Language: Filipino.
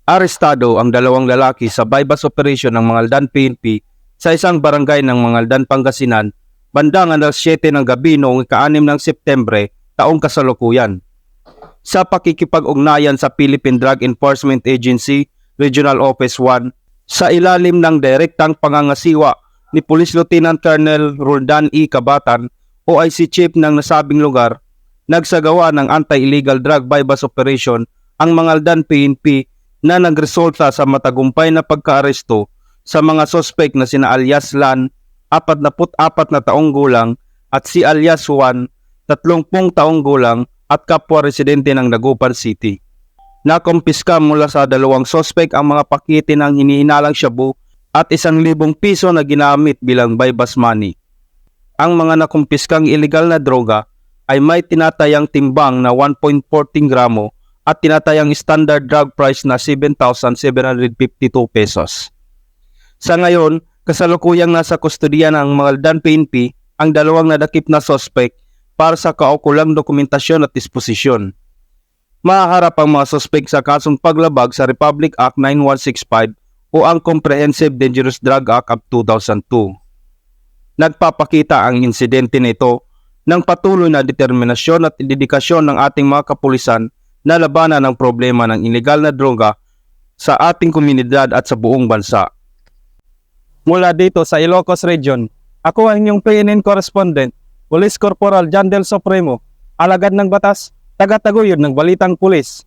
Arestado ang dalawang lalaki sa bypass operation ng Mangaldan PNP sa isang barangay ng Mangaldan, Pangasinan, bandang alas 7 ng gabi noong ika-6 ng Setyembre taong kasalukuyan. Sa pakikipag-ugnayan sa Philippine Drug Enforcement Agency Regional Office 1 sa ilalim ng direktang pangangasiwa ni Police Lieutenant Colonel Roldan E. Cabatan, OIC Chief ng nasabing lugar, nagsagawa ng anti-illegal drug bypass operation ang Mangaldan PNP na nagresulta sa matagumpay na pagkaaresto sa mga sospek na sina alias Lan, 44 na taong gulang, at si alias Juan, 30 taong gulang at kapwa residente ng Dagupan City. Nakumpiska mula sa dalawang sospek ang mga pakete ng hinihinalang shabu at 1,000 piso na ginamit bilang bypass money. Ang mga nakumpiskang illegal na droga ay may tinatayang timbang na 1.14 gramo at tinatayang standard drug price na 7,752 pesos. Sa ngayon, kasalukuyang nasa kustodiya ng Mangaldan PNP ang dalawang nadakip na sospek para sa kaukulang dokumentasyon at disposisyon. Mahaharap ang mga sospek sa kasong paglabag sa Republic Act 9165 o ang Comprehensive Dangerous Drug Act of 2002. Nagpapakita ang insidente nito ng patuloy na determinasyon at dedikasyon ng ating mga kapulisan na labanan ang problema ng illegal na droga sa ating komunidad at sa buong bansa. Mula dito sa Ilocos Region, ako ang inyong PNN correspondent, Police Corporal Jandel Supremo, alagad ng batas, taga-taguyod ng Balitang Pulis.